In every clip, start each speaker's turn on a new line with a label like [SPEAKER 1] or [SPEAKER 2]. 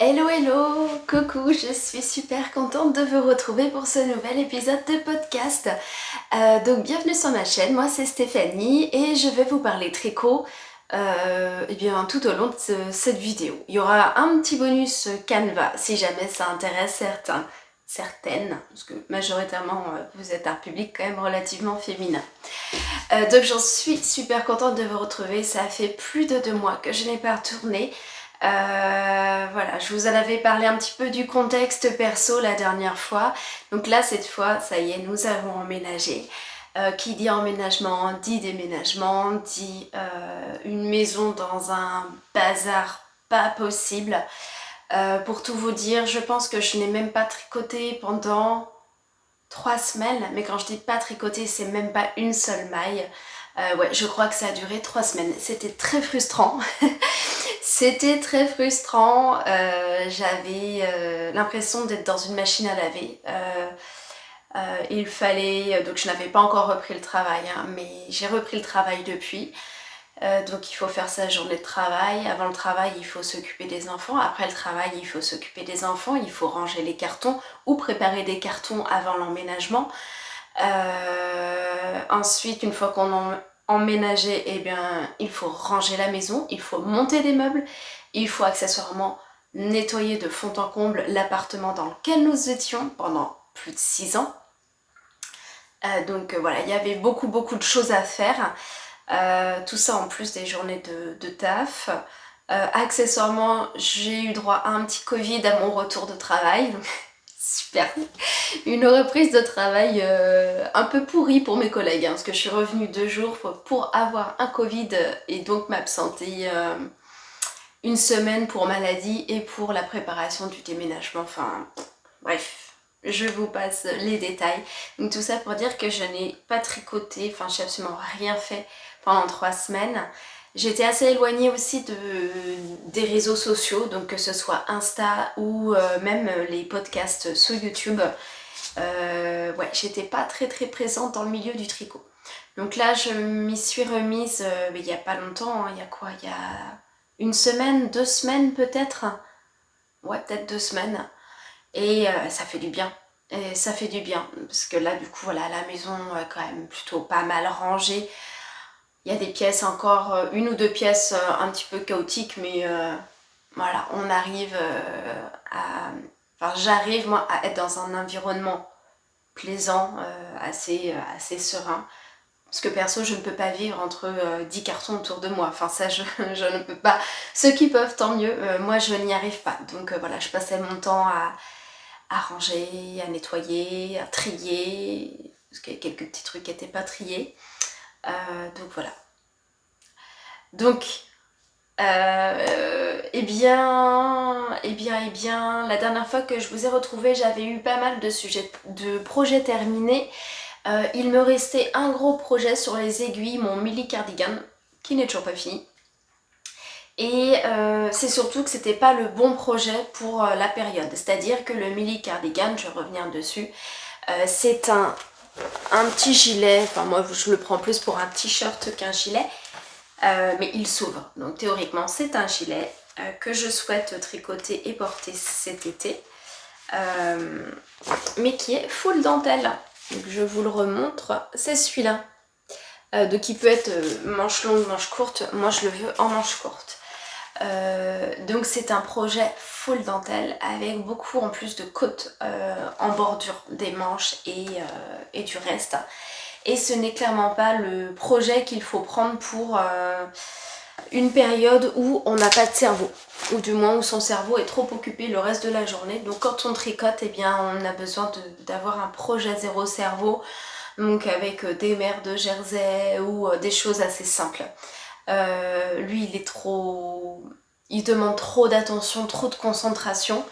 [SPEAKER 1] Hello hello, coucou, je suis super contente de vous retrouver pour ce nouvel épisode de podcast. Donc bienvenue sur ma chaîne, moi c'est Stéphanie et je vais vous parler tricot tout au long de cette vidéo. Il y aura un petit bonus Canva si jamais ça intéresse certaines, parce que majoritairement vous êtes un public quand même relativement féminin. Donc j'en suis super contente de vous retrouver, ça fait plus de 2 mois que je n'ai pas tourné. Voilà, je vous en avais parlé un petit peu du contexte perso la dernière fois. Donc là, cette fois, ça y est, nous avons emménagé. Qui dit emménagement, dit déménagement, dit une maison dans un bazar pas possible. Pour tout vous dire, je pense que je n'ai même pas tricoté pendant 3 semaines. Mais quand je dis pas tricoté, c'est même pas une seule maille. Ouais, je crois que ça a duré 3 semaines. C'était très frustrant. C'était très frustrant, j'avais l'impression d'être dans une machine à laver. Il fallait, donc je n'avais pas encore repris le travail, hein, mais j'ai repris le travail depuis. Donc il faut faire sa journée de travail. Avant le travail, il faut s'occuper des enfants. Après le travail, il faut s'occuper des enfants. Il faut ranger les cartons ou préparer des cartons avant l'emménagement. Ensuite, une fois qu'on a emménagé, eh bien, il faut ranger la maison, il faut monter des meubles, il faut accessoirement nettoyer de fond en comble l'appartement dans lequel nous étions pendant plus de 6 ans. Donc voilà, il y avait beaucoup de choses à faire. Tout ça en plus des journées de taf. Accessoirement, j'ai eu droit à un petit Covid à mon retour de travail. Donc super. Une reprise de travail un peu pourrie pour mes collègues, hein, parce que je suis revenue 2 jours pour avoir un Covid et donc m'absenter une semaine pour maladie et pour la préparation du déménagement. Enfin, bref, je vous passe les détails. Donc tout ça pour dire que je n'ai pas tricoté, enfin j'ai absolument rien fait pendant 3 semaines. J'étais assez éloignée aussi des réseaux sociaux, donc que ce soit Insta ou même les podcasts sur YouTube. Ouais, j'étais pas très présente dans le milieu du tricot. Donc là, je m'y suis remise il y a pas longtemps, hein, il y a quoi? Il y a 1 semaine, 2 semaines peut-être? Ouais, peut-être 2 semaines. Et ça fait du bien. Et ça fait du bien, parce que là, du coup, voilà, la maison est quand même plutôt pas mal rangée. Il y a des pièces encore, 1 ou 2 pièces un petit peu chaotiques, mais voilà, on arrive à... Enfin, j'arrive, moi, à être dans un environnement plaisant, assez serein. Parce que perso, je ne peux pas vivre entre 10 cartons autour de moi. Enfin, ça, je ne peux pas. Ceux qui peuvent, tant mieux. Moi, je n'y arrive pas. Donc voilà, je passais mon temps à ranger, à nettoyer, à trier. Parce qu'il y a quelques petits trucs qui n'étaient pas triés. Donc voilà. Donc, la dernière fois que je vous ai retrouvé, j'avais eu pas mal de projets terminés. Il me restait un gros projet sur les aiguilles, mon mini cardigan, qui n'est toujours pas fini. Et c'est surtout que c'était pas le bon projet pour la période. C'est-à-dire que le mini cardigan, je vais revenir dessus, c'est un petit gilet, enfin moi je le prends plus pour un t-shirt qu'un gilet, mais il s'ouvre. Donc théoriquement c'est un gilet que je souhaite tricoter et porter cet été, mais qui est full dentelle. Donc je vous le remontre, c'est celui-là. Donc il peut être manche longue, manche courte, moi je le veux en manche courte. Donc c'est un projet full dentelle avec beaucoup en plus de côtes en bordure des manches et du reste. Et ce n'est clairement pas le projet qu'il faut prendre pour une période où on n'a pas de cerveau, ou du moins où son cerveau est trop occupé le reste de la journée. Donc quand on tricote, eh bien on a besoin d'avoir un projet zéro cerveau, donc avec des mères de jersey ou des choses assez simples. Lui il demande trop d'attention, trop de concentration.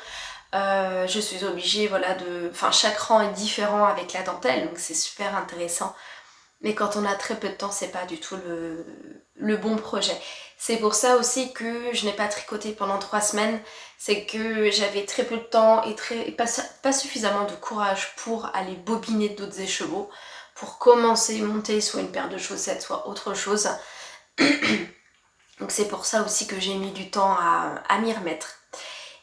[SPEAKER 1] Je suis obligée, voilà, enfin chaque rang est différent avec la dentelle, donc c'est super intéressant. Mais quand on a très peu de temps, c'est pas du tout le bon projet. C'est pour ça aussi que je n'ai pas tricoté pendant 3 semaines. C'est que j'avais très peu de temps et pas suffisamment de courage pour aller bobiner d'autres écheveaux, pour commencer, monter soit une paire de chaussettes, soit autre chose. Donc c'est pour ça aussi que j'ai mis du temps à m'y remettre.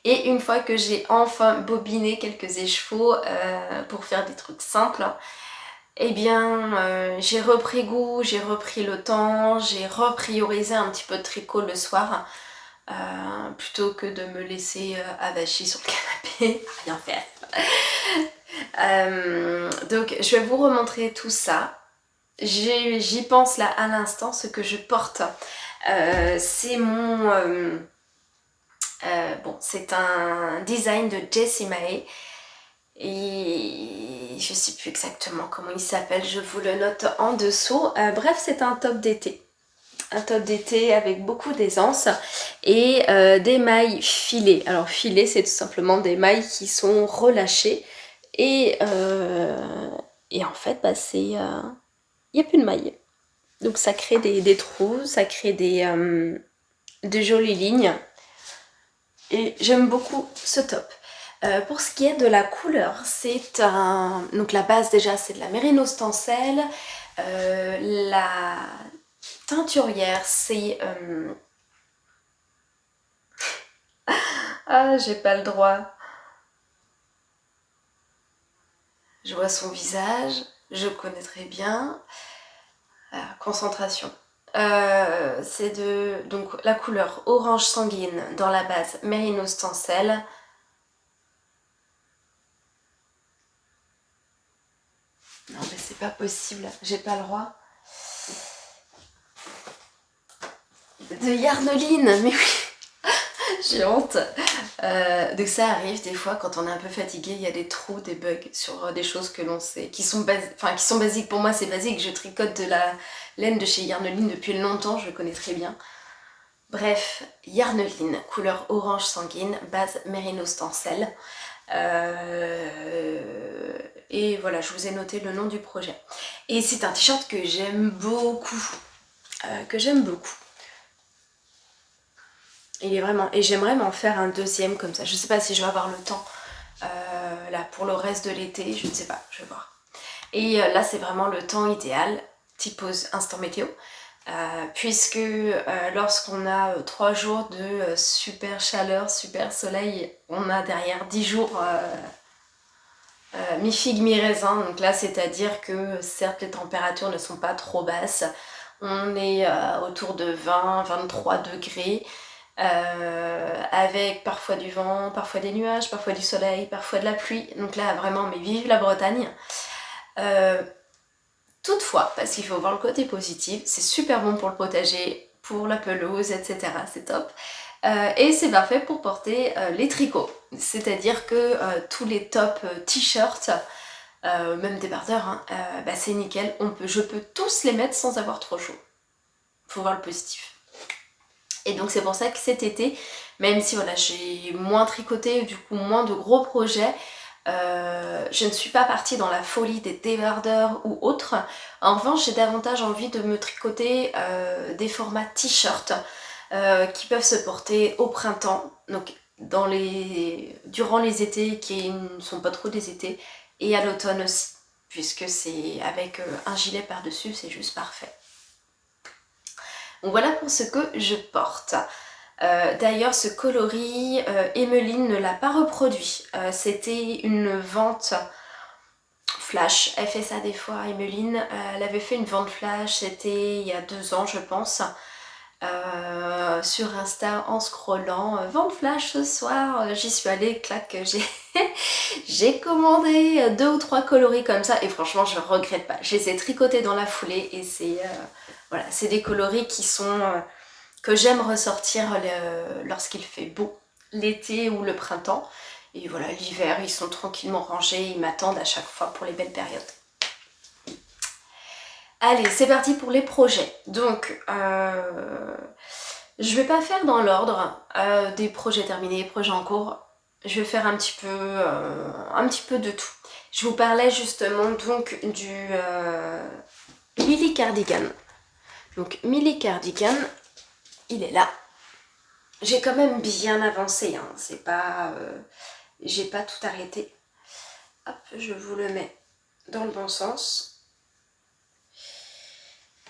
[SPEAKER 1] Et une fois que j'ai enfin bobiné quelques écheveaux pour faire des trucs simples, eh bien j'ai repris goût, j'ai repris le temps, j'ai repriorisé un petit peu de tricot le soir plutôt que de me laisser avachie sur le canapé, rien faire. Donc je vais vous remontrer tout ça. J'y pense là à l'instant, ce que je porte. C'est mon... bon, c'est un design de Jessie Mae. Et je sais plus exactement comment il s'appelle, je vous le note en dessous. Bref, c'est un top d'été. Un top d'été avec beaucoup d'aisance et des mailles filées. Alors filées, c'est tout simplement des mailles qui sont relâchées et en fait, bah, c'est... il n'y a plus de mailles. Donc ça crée des trous, ça crée de jolies lignes. Et j'aime beaucoup ce top. Pour ce qui est de la couleur, c'est un... Donc la base déjà c'est de la Merino Stencel. La teinturière c'est... Ah, j'ai pas le droit. Je vois son visage, je connais très bien. Concentration. C'est de donc la couleur orange sanguine dans la base Merino Stencel. Non mais c'est pas possible, j'ai pas le droit. De Yarnoline, mais oui, j'ai honte. Donc ça arrive des fois quand on est un peu fatigué, il y a des trous, des bugs sur des choses que l'on sait, qui sont basiques. Pour moi c'est basique, je tricote de la laine de chez Yarnoline depuis longtemps, je le connais très bien. Bref, Yarnoline, couleur orange sanguine, base Merino Stencel. Et voilà, je vous ai noté le nom du projet. Et c'est un t-shirt que j'aime beaucoup. Il est vraiment... Et j'aimerais m'en faire un deuxième comme ça. Je sais pas si je vais avoir le temps là pour le reste de l'été, je ne sais pas, je vais voir. Et là c'est vraiment le temps idéal, type pause instant météo. Puisque lorsqu'on a 3 jours de super chaleur, super soleil, on a derrière 10 jours mi-figue, mi-raisin. Donc là, c'est-à-dire que certes, les températures ne sont pas trop basses. On est autour de 20-23 degrés. Avec parfois du vent, parfois des nuages, parfois du soleil, parfois de la pluie. Donc là, vraiment, mais vive la Bretagne. Toutefois, parce qu'il faut voir le côté positif, c'est super bon pour le potager, pour la pelouse, etc. C'est top. Et c'est parfait pour porter les tricots. C'est-à-dire que tous les tops t-shirts, même débardeurs, hein, bah c'est nickel. Je peux tous les mettre sans avoir trop chaud. Faut voir le positif. Et donc c'est pour ça que cet été, même si voilà, j'ai moins tricoté, du coup moins de gros projets, je ne suis pas partie dans la folie des débardeurs ou autres. En revanche, j'ai davantage envie de me tricoter des formats t-shirt qui peuvent se porter au printemps, donc durant les étés qui ne sont pas trop des étés, et à l'automne aussi, puisque c'est avec un gilet par-dessus, c'est juste parfait. Donc voilà pour ce que je porte. D'ailleurs ce coloris, Emeline ne l'a pas reproduit. C'était une vente flash. Elle fait ça des fois, Emeline. Elle avait fait une vente flash, c'était il y a 2 ans je pense. Sur Insta en scrollant, vente flash ce soir, j'y suis allée, clac, j'ai commandé 2 ou 3 coloris comme ça et franchement je regrette pas. Je les ai tricotés dans la foulée et c'est voilà, c'est des coloris qui sont que j'aime ressortir lorsqu'il fait beau, l'été ou le printemps. Et voilà, l'hiver, ils sont tranquillement rangés, ils m'attendent à chaque fois pour les belles périodes. Allez, c'est parti pour les projets. Donc, je vais pas faire dans l'ordre des projets terminés, des projets en cours. Je vais faire un petit peu de tout. Je vous parlais justement donc du Mili Cardigan. Donc, Mili Cardigan, il est là. J'ai quand même bien avancé, hein. C'est pas... j'ai pas tout arrêté. Hop, je vous le mets dans le bon sens.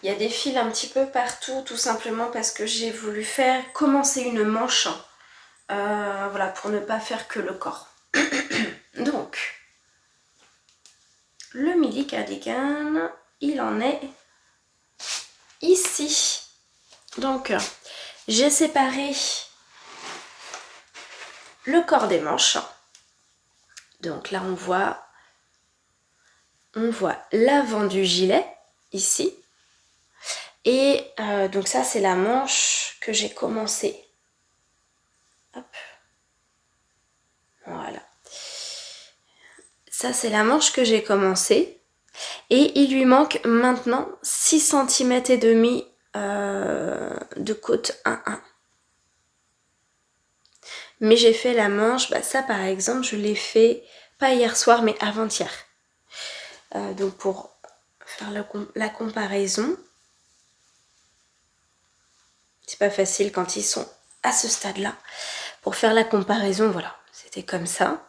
[SPEAKER 1] Il y a des fils un petit peu partout, tout simplement parce que j'ai voulu commencer une manche voilà, pour ne pas faire que le corps. Donc, le midi cardigan, il en est ici. Donc, j'ai séparé le corps des manches. Donc là, on voit l'avant du gilet, ici. Et donc ça, c'est la manche que j'ai commencé. Hop. Voilà. Ça, c'est la manche que j'ai commencé. Et il lui manque maintenant 6 cm et demi de côte 1-1. Mais j'ai fait la manche, bah ça par exemple, je l'ai fait pas hier soir, mais avant-hier. Donc pour faire la comparaison, c'est pas facile quand ils sont à ce stade-là. Pour faire la comparaison, voilà, c'était comme ça.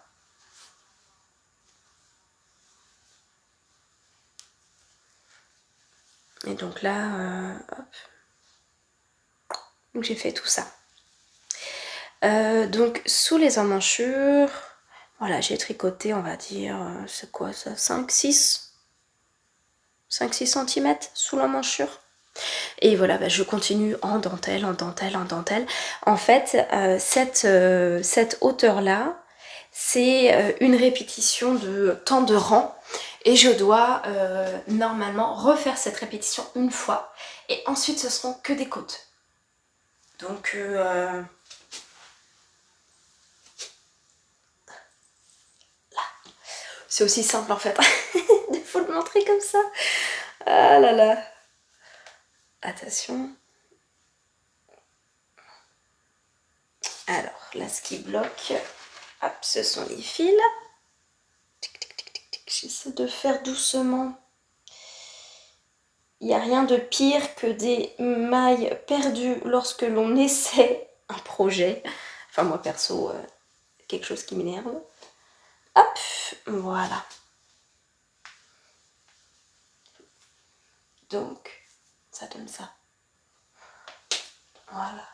[SPEAKER 1] Et donc là, hop. Donc j'ai fait tout ça. Donc sous les emmanchures, voilà, j'ai tricoté, on va dire, c'est quoi ça, 5-6 cm sous l'emmanchure. Et voilà, bah, je continue en dentelle, en dentelle, en dentelle. En fait, cette hauteur-là, c'est une répétition de temps de rang. Et je dois normalement refaire cette répétition une fois. Et ensuite, ce seront que des côtes. Donc, là. C'est aussi simple en fait. Il faut le montrer comme ça. Ah là là. Attention. Alors, là, ce qui bloque, hop, ce sont les fils. J'essaie de faire doucement. Il n'y a rien de pire que des mailles perdues lorsque l'on essaie un projet. Enfin, moi perso, quelque chose qui m'énerve. Hop, voilà. Donc, ça donne ça. Voilà.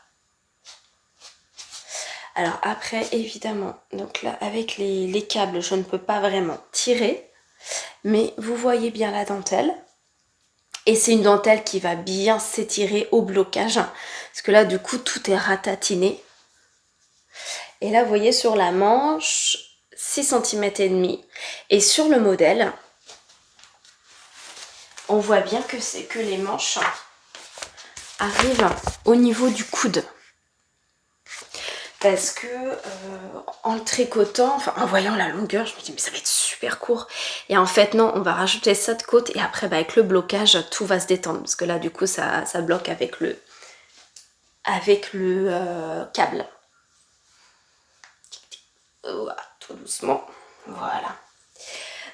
[SPEAKER 1] Alors après, évidemment, donc là, avec les câbles, je ne peux pas vraiment tirer. Mais vous voyez bien la dentelle. Et c'est une dentelle qui va bien s'étirer au blocage. Parce que là, du coup, tout est ratatiné. Et là, vous voyez sur la manche, 6 cm et demi. Et sur le modèle, on voit bien que c'est que les manches arrivent au niveau du coude. Parce que en le tricotant, enfin en voyant la longueur, je me dis mais ça va être super court. Et en fait non, on va rajouter ça de côte et après bah, avec le blocage, tout va se détendre. Parce que là du coup ça bloque avec le câble. Voilà, tout doucement. Voilà.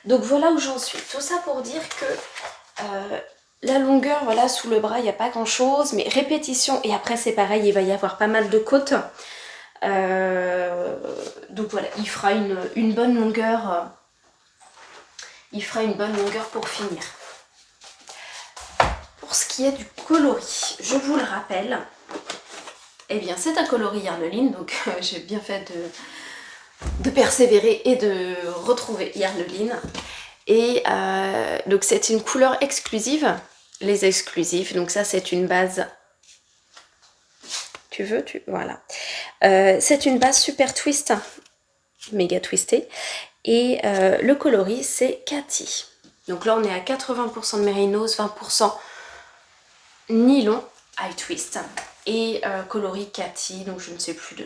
[SPEAKER 1] Donc voilà où j'en suis. Tout ça pour dire que la longueur, voilà, sous le bras, il n'y a pas grand chose. Mais répétition, et après c'est pareil, il va y avoir pas mal de côtes. Donc voilà, il fera une bonne longueur. Il fera une bonne longueur pour finir. Pour ce qui est du coloris, je vous le rappelle, eh bien c'est un coloris Yarn-Lean, donc j'ai bien fait de persévérer et de retrouver Yarn-Lean. Et donc c'est une couleur exclusive, les exclusifs, donc ça c'est une base. Tu veux, voilà. C'est une base super twist, méga twistée. Et le coloris, c'est Cathy. Donc là, on est à 80% de mérinos, 20% nylon high twist. Et coloris Cathy, donc je ne sais plus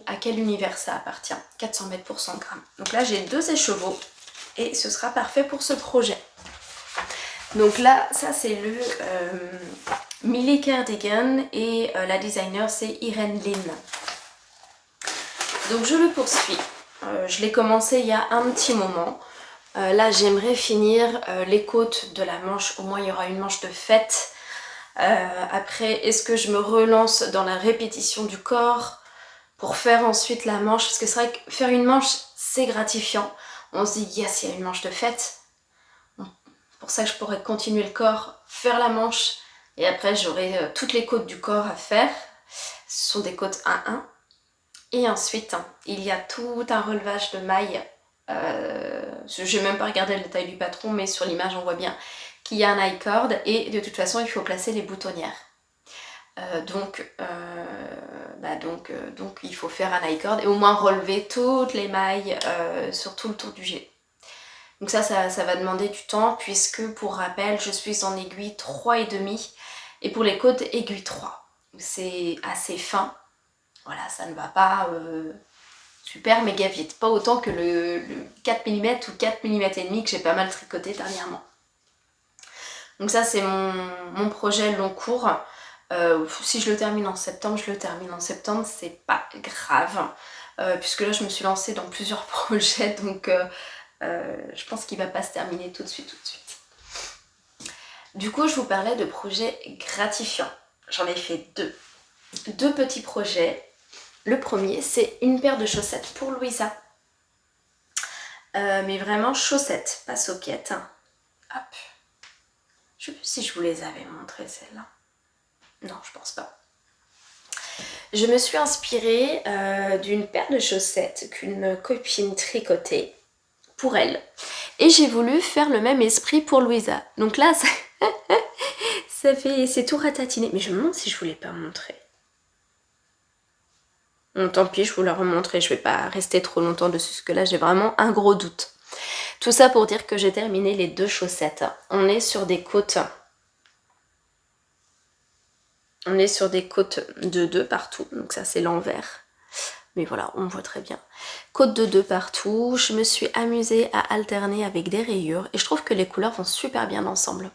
[SPEAKER 1] à quel univers ça appartient. 400 mètres pour 100 grammes. Donc là, j'ai 2 écheveaux et ce sera parfait pour ce projet. Donc là, ça c'est le Millie Cardigan et la designer c'est Irene Lynn. Donc je le poursuis. Je l'ai commencé il y a un petit moment. Là j'aimerais finir les côtes de la manche. Au moins il y aura une manche de fête. Après, est-ce que je me relance dans la répétition du corps pour faire ensuite la manche? Parce que c'est vrai que faire une manche c'est gratifiant. On se dit yes, il y a une manche de fête. Pour ça que je pourrais continuer le corps, faire la manche et après j'aurai toutes les côtes du corps à faire. Ce sont des côtes 1-1. Et ensuite, il y a tout un relevage de mailles. Je n'ai même pas regardé la taille du patron, mais sur l'image, on voit bien qu'il y a un I-cord. Et de toute façon, il faut placer les boutonnières. Donc, il faut faire un I-cord et au moins relever toutes les mailles sur tout le tour du gilet. Donc ça va demander du temps puisque, pour rappel, je suis en aiguille 3,5 et pour les côtes, aiguille 3. C'est assez fin. Voilà, ça ne va pas super méga vite. Pas autant que le 4 mm ou 4 mm et demi que j'ai pas mal tricoté dernièrement. Donc ça, c'est mon projet long cours. Si je le termine en septembre, je le termine en septembre, c'est pas grave. Puisque là, je me suis lancée dans plusieurs projets, donc je pense qu'il va pas se terminer tout de suite. Du coup, je vous parlais de projets gratifiants. J'en ai fait deux petits projets. Le premier, c'est une paire de chaussettes pour Louisa. Mais vraiment chaussettes, pas soquettes. Hop. Je sais plus si je vous les avais montrées, celles-là. Non, je pense pas. Je me suis inspirée d'une paire de chaussettes qu'une copine tricotait pour elle. Et j'ai voulu faire le même esprit pour Louisa. Donc là, c'est tout ratatiné. Mais je me demande si je vous l'ai pas montré. Bon, tant pis, je vous la remontrerai. Je vais pas rester trop longtemps dessus, parce que là, j'ai vraiment un gros doute. Tout ça pour dire que j'ai terminé les 2 chaussettes. On est sur des côtes. On est sur des côtes de 2 partout. Donc ça, c'est l'envers. Mais voilà, on voit très bien. Côte de 2 partout. Je me suis amusée à alterner avec des rayures. Et je trouve que les couleurs vont super bien ensemble.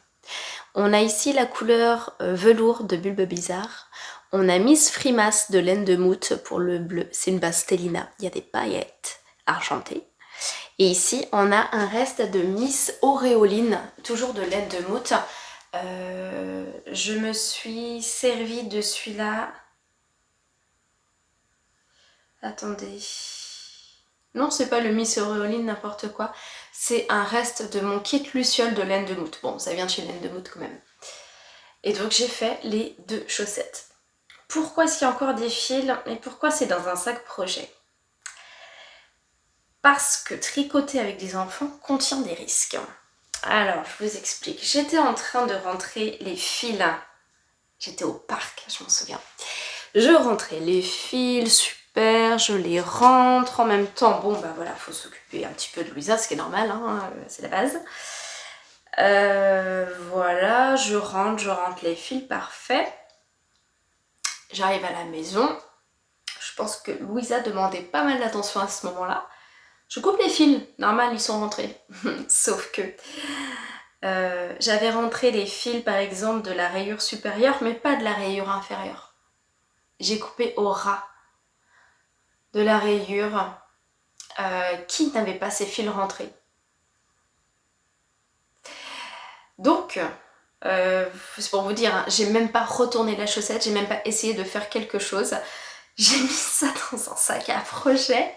[SPEAKER 1] On a ici la couleur velours de Bulbe Bizarre. On a Miss Frimas de laine de moute pour le bleu. C'est une base Stellina. Il y a des paillettes argentées. Et ici, on a un reste de Miss Auréoline, toujours de laine de moute. Je me suis servi de celui-là. Attendez. Non, c'est pas le Miss Auréoline, n'importe quoi. C'est un reste de mon kit Luciole de laine de moute. Bon, ça vient de chez laine de moute quand même. Et donc j'ai fait les 2 chaussettes. Pourquoi est-ce qu'il y a encore des fils et pourquoi c'est dans un sac projet? Parce que tricoter avec des enfants contient des risques. Alors, je vous explique. J'étais en train de rentrer les fils. J'étais au parc, je m'en souviens. Je rentrais les fils, super, je les rentre en même temps. Bon, bah voilà, faut s'occuper un petit peu de Louisa, ce qui est normal, hein, c'est la base. Voilà, je rentre les fils, parfait. J'arrive à la maison. Je pense que Louisa demandait pas mal d'attention à ce moment-là. Je coupe les fils, normal, ils sont rentrés. Sauf que j'avais rentré les fils, par exemple, de la rayure supérieure, mais pas de la rayure inférieure. J'ai coupé au ras de la rayure qui n'avait pas ses fils rentrés. Donc, c'est pour vous dire, hein, j'ai même pas retourné la chaussette, j'ai même pas essayé de faire quelque chose. J'ai mis ça dans un sac à projet.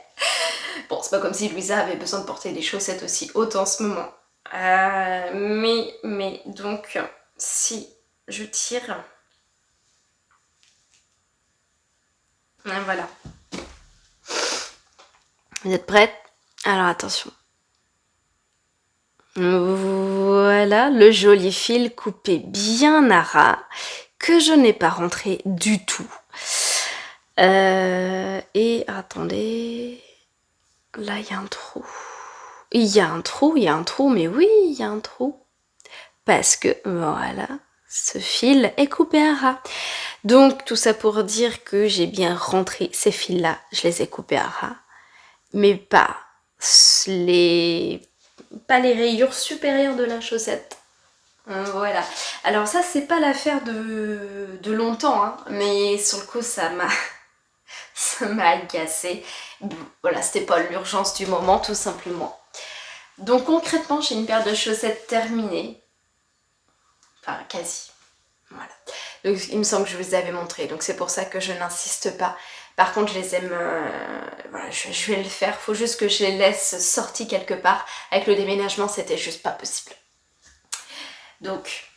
[SPEAKER 1] Bon, c'est pas comme si Louisa avait besoin de porter des chaussettes aussi hautes en ce moment. Mais donc, si je tire... Voilà. Vous êtes prêtes? Alors attention. Voilà le joli fil coupé bien à ras que je n'ai pas rentré du tout. Et attendez, là il y a un trou. Il y a un trou, mais oui, il y a un trou. Parce que voilà, ce fil est coupé à ras. Donc tout ça pour dire que j'ai bien rentré ces fils-là, je les ai coupés à ras, mais pas les rayures supérieures de la chaussette. Voilà. Alors ça, c'est pas l'affaire de longtemps, hein, mais sur le coup, ça m'a agacée. Voilà, c'était pas l'urgence du moment, tout simplement. Donc concrètement, j'ai une paire de chaussettes terminée. Enfin, quasi. Voilà. Donc, il me semble que je vous les avais montrées, donc c'est pour ça que je n'insiste pas. Par contre, je les aime... voilà, je vais le faire. Faut juste que je les laisse sorties quelque part. Avec le déménagement, c'était juste pas possible. Donc,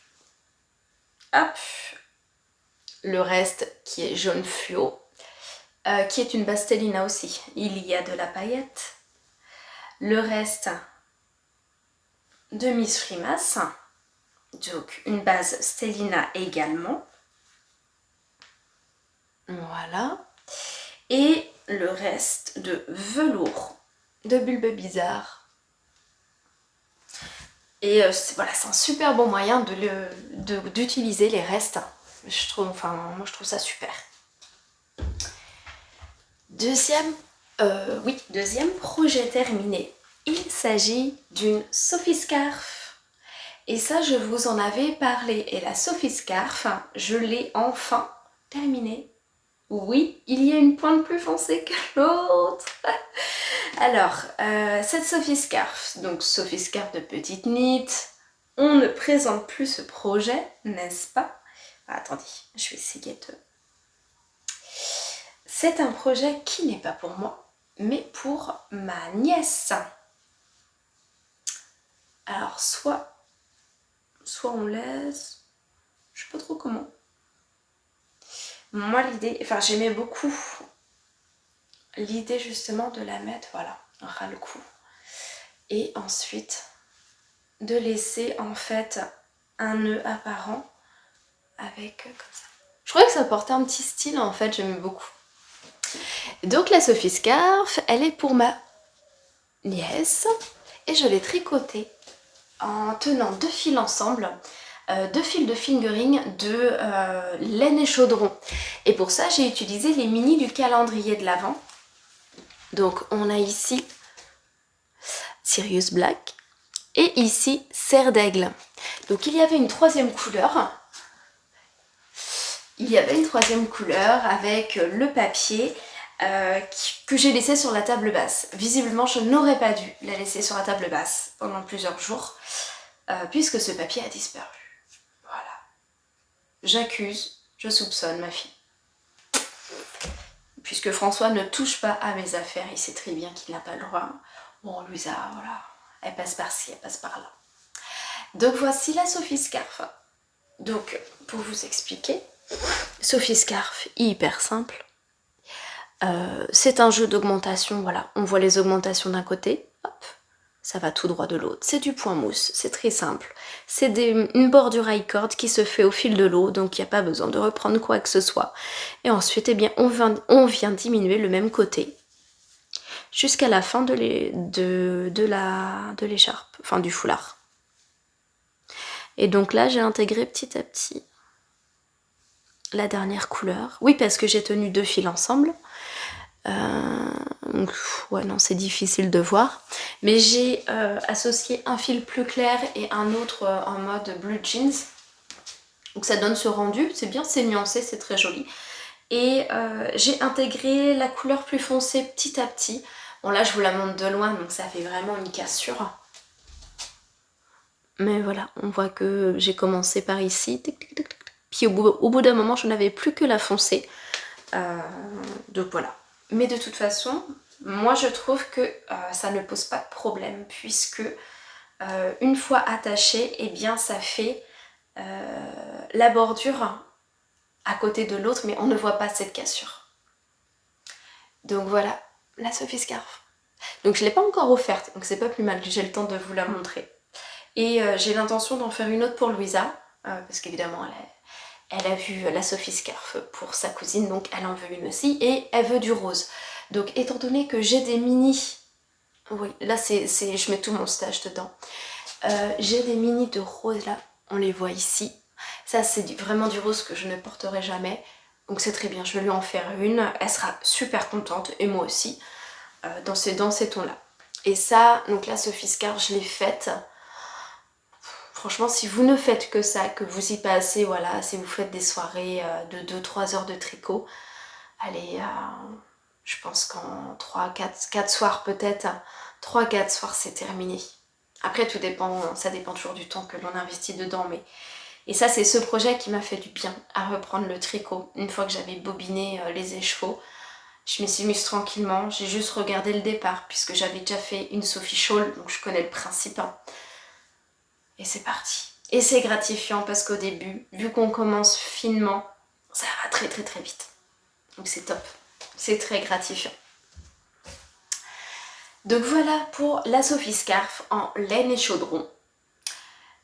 [SPEAKER 1] hop. le reste qui est jaune fluo, qui est une base Stellina aussi. Il y a de la paillette. Le reste de Miss Frimas, donc une base Stellina également. Voilà. Et le reste de velours de Bulbe Bizarre. Et voilà, c'est un super bon moyen d'utiliser les restes. Je trouve, enfin, moi je trouve ça super. Deuxième projet terminé. Il s'agit d'une Sophie Scarf. Et ça, je vous en avais parlé. Et la Sophie Scarf, je l'ai enfin terminée. Oui, il y a une pointe plus foncée que l'autre. Alors, cette Sophie Scarf, donc Sophie Scarf de petite knit, on ne présente plus ce projet, n'est-ce pas? Attendez, je vais essayer de... C'est un projet qui n'est pas pour moi, mais pour ma nièce. Alors, soit on laisse... Je sais pas trop comment. Moi, l'idée... Enfin, j'aimais beaucoup l'idée justement de la mettre, voilà, ras le cou. Et ensuite, de laisser en fait un nœud apparent avec comme ça. Je trouvais que ça portait un petit style en fait, j'aimais beaucoup. Donc la Sophie Scarf, elle est pour ma nièce et je l'ai tricotée en tenant deux fils ensemble, deux fils de fingering de laine et chaudron. Et pour ça, j'ai utilisé les mini du calendrier de l'Avent. Donc on a ici Sirius Black et ici Serre d'Aigle. Donc il y avait une troisième couleur. Il y avait une troisième couleur avec le papier que j'ai laissé sur la table basse. Visiblement, je n'aurais pas dû la laisser sur la table basse pendant plusieurs jours puisque ce papier a disparu. Voilà. J'accuse, je soupçonne ma fille. Puisque François ne touche pas à mes affaires, il sait très bien qu'il n'a pas le droit. Bon, Louisa, voilà, elle passe par-ci, elle passe par-là. Donc voici la Sophie Scarf. Donc, pour vous expliquer, Sophie Scarf, hyper simple. C'est un jeu d'augmentation, voilà. On voit les augmentations d'un côté, hop, ça va tout droit de l'autre. C'est du point mousse, c'est très simple. C'est une bordure high cord qui se fait au fil de l'eau, donc il n'y a pas besoin de reprendre quoi que ce soit. Et ensuite, eh bien, on vient diminuer le même côté jusqu'à la fin de l'écharpe, enfin du foulard. Et donc là, j'ai intégré petit à petit la dernière couleur. Oui, parce que j'ai tenu deux fils ensemble. Donc, ouais, non, c'est difficile de voir. Mais j'ai associé un fil plus clair et un autre en mode blue jeans. Donc ça donne ce rendu, c'est bien, c'est nuancé, c'est très joli. Et j'ai intégré la couleur plus foncée petit à petit. Bon là je vous la montre de loin, donc ça fait vraiment une cassure. Mais voilà, on voit que j'ai commencé par ici. Puis au bout d'un moment, je n'avais plus que la foncée. Donc voilà. Mais de toute façon, moi je trouve que ça ne pose pas de problème, puisque une fois attaché, eh bien ça fait la bordure à côté de l'autre, mais on ne voit pas cette cassure. Donc voilà, la Sophie Scarf. Donc je ne l'ai pas encore offerte, donc c'est pas plus mal, j'ai le temps de vous la montrer. Et j'ai l'intention d'en faire une autre pour Louisa, parce qu'évidemment elle a vu la Sophie Scarf pour sa cousine, donc elle en veut une aussi, et elle veut du rose. Donc étant donné que j'ai des mini, oui là je mets tout mon stage dedans, j'ai des mini de rose là, on les voit ici. Ça c'est vraiment du rose que je ne porterai jamais, donc c'est très bien, je vais lui en faire une, elle sera super contente, et moi aussi, dans ces tons là. Et ça, donc la Sophie Scarf, je l'ai faite. Franchement, si vous ne faites que ça, que vous y passez, voilà, si vous faites des soirées de 2-3 heures de tricot, allez, je pense qu'en 4 soirs peut-être, 3-4 soirs c'est terminé. Après tout dépend, ça dépend toujours du temps que l'on investit dedans, mais... Et ça c'est ce projet qui m'a fait du bien à reprendre le tricot. Une fois que j'avais bobiné les écheveaux, je m'y suis mise tranquillement, j'ai juste regardé le départ, puisque j'avais déjà fait une Sophie Shawl, donc je connais le principe. Hein. Et c'est parti. Et c'est gratifiant parce qu'au début, vu qu'on commence finement, ça va très très très vite. Donc c'est top, c'est très gratifiant. Donc voilà pour la Sophie Scarf en laine et chaudron.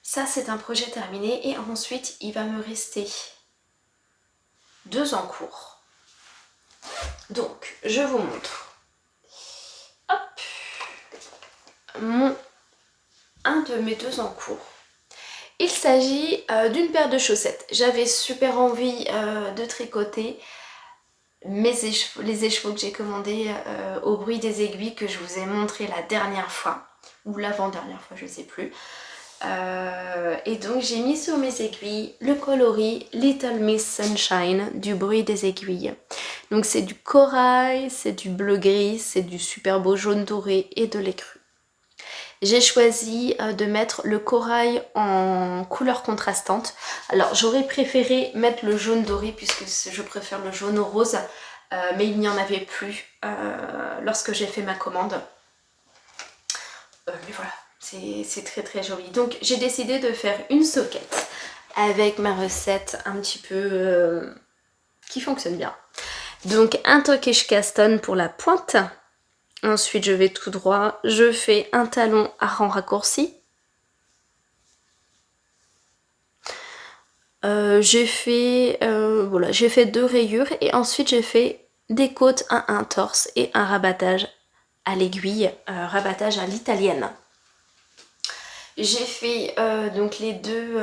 [SPEAKER 1] Ça c'est un projet terminé et ensuite il va me rester 2 en cours. Donc je vous montre. Hop, un de mes 2 en cours. Il s'agit d'une paire de chaussettes. J'avais super envie de tricoter les écheveaux que j'ai commandés au bruit des aiguilles que je vous ai montré la dernière fois, ou l'avant-dernière fois, je sais plus. Et donc j'ai mis sur mes aiguilles le coloris Little Miss Sunshine du bruit des aiguilles. Donc c'est du corail, c'est du bleu gris, c'est du super beau jaune doré et de l'écru. J'ai choisi de mettre le corail en couleur contrastante. Alors j'aurais préféré mettre le jaune doré puisque je préfère le jaune au rose, mais il n'y en avait plus lorsque j'ai fait ma commande. Mais voilà, c'est très très joli. Donc j'ai décidé de faire une soquette avec ma recette un petit peu qui fonctionne bien. Donc un Turkish Caston pour la pointe. Ensuite, je vais tout droit. Je fais un talon à rang raccourci. J'ai fait 2 rayures et ensuite j'ai fait des côtes à un torse et un rabattage à l'aiguille, rabattage à l'italienne. J'ai fait donc les deux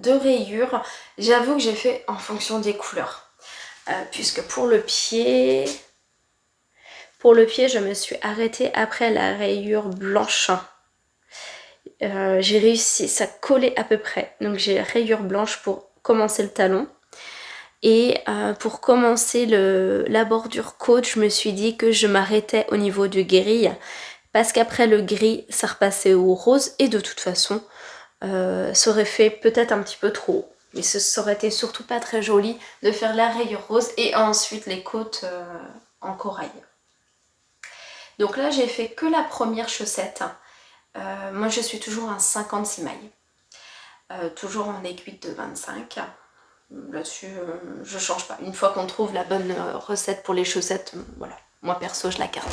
[SPEAKER 1] rayures. J'avoue que j'ai fait en fonction des couleurs. Puisque pour le pied, je me suis arrêtée après la rayure blanche. J'ai réussi, ça collait à peu près. Donc j'ai rayure blanche pour commencer le talon. Et pour commencer la bordure côte, je me suis dit que je m'arrêtais au niveau du gris. Parce qu'après le gris, ça repassait au rose. Et de toute façon, ça aurait fait peut-être un petit peu trop haut. Mais ça aurait été surtout pas très joli de faire la rayure rose et ensuite les côtes en corail. Donc là, j'ai fait que la première chaussette. Moi, je suis toujours un 56 mailles. Toujours en aiguille de 25. Là-dessus, je change pas. Une fois qu'on trouve la bonne recette pour les chaussettes, voilà. Moi, perso, je la garde.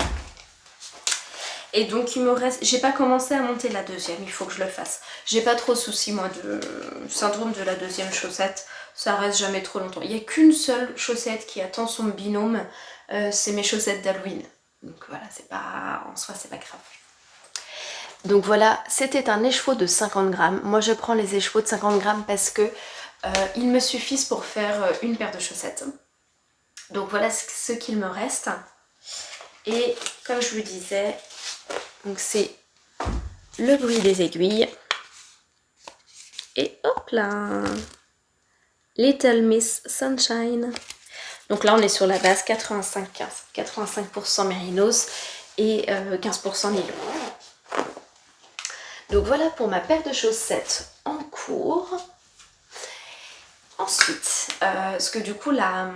[SPEAKER 1] Et donc il me reste, j'ai pas commencé à monter la deuxième, il faut que je le fasse. J'ai pas trop souci moi de syndrome de la deuxième chaussette, ça reste jamais trop longtemps. Il n'y a qu'une seule chaussette qui attend son binôme, c'est mes chaussettes d'Halloween. Donc voilà, c'est pas, en soi c'est pas grave. Donc voilà, c'était un écheveau de 50 grammes. Moi je prends les écheveaux de 50 grammes parce que ils me suffisent pour faire une paire de chaussettes. Donc voilà ce qu'il me reste. Et comme je vous disais, donc c'est le bruit des aiguilles. Et hop là, Little Miss Sunshine. Donc là on est sur la base 85% mérinos et 15% nylon. Donc voilà pour ma paire de chaussettes en cours. Ensuite, parce que du coup la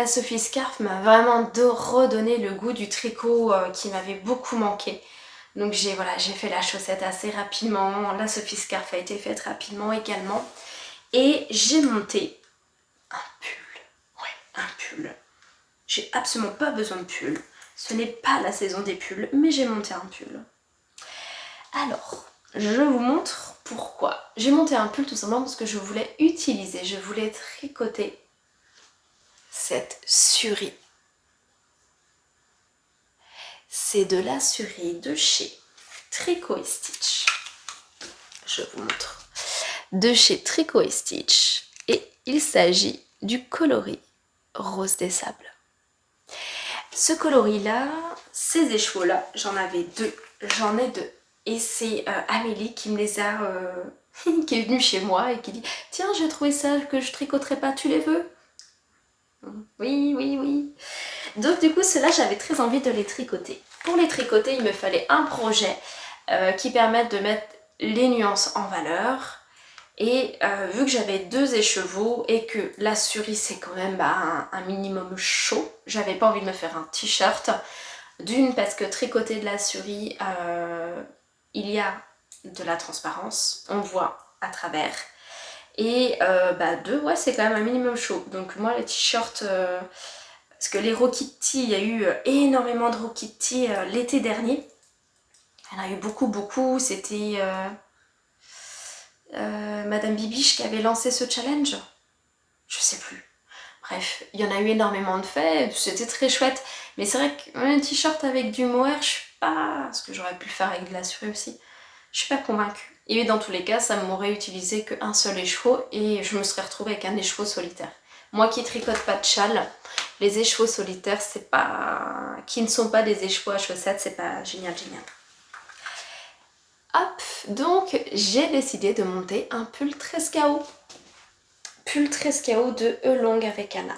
[SPEAKER 1] Sophie Scarf m'a vraiment redonné le goût du tricot qui m'avait beaucoup manqué. Donc j'ai fait la chaussette assez rapidement, la Sophie Scarf a été faite rapidement également. Et j'ai monté un pull. Ouais, un pull. J'ai absolument pas besoin de pull. Ce n'est pas la saison des pulls, mais j'ai monté un pull. Alors, je vous montre pourquoi. J'ai monté un pull tout simplement parce que je voulais tricoter cette surie. C'est de la surie de chez Tricot & Stitch. Je vous montre. De chez Tricot & Stitch. Et il s'agit du coloris Rose des Sables. Ce coloris-là, ces écheveaux-là, j'en ai deux. Et c'est Amélie qui me les a... qui est venue chez moi et qui dit « Tiens, j'ai trouvé ça que je tricoterai pas, tu les veux ?» Oui, oui, oui. Donc du coup, ceux-là, j'avais très envie de les tricoter. Pour les tricoter, il me fallait un projet qui permette de mettre les nuances en valeur. Et vu que j'avais 2 écheveaux et que la surie c'est quand même un minimum chaud, j'avais pas envie de me faire un t-shirt. D'une parce que tricoter de la surie, il y a de la transparence, on voit à travers. Et 2, ouais, c'est quand même un minimum chaud. Donc moi les t-shirts, parce que les Raw Kitty, il y a eu énormément de Raw Kitty l'été dernier. Il y en a eu beaucoup, c'était Madame Bibiche qui avait lancé ce challenge. Je sais plus. Bref, il y en a eu énormément de faits, c'était très chouette. Mais c'est vrai qu'un t-shirt avec du mohair, je suis pas... Ce que j'aurais pu le faire avec de la survie aussi. Je suis pas convaincue. Et dans tous les cas, ça m'aurait utilisé qu'un seul écheveau et je me serais retrouvée avec un écheveau solitaire. Moi qui tricote pas de châle, les écheveaux solitaires, c'est pas... qui ne sont pas des écheveaux à chaussettes, c'est pas génial. Hop, donc j'ai décidé de monter un pull 13KO. Pull 13KO de E-Long avec Anna.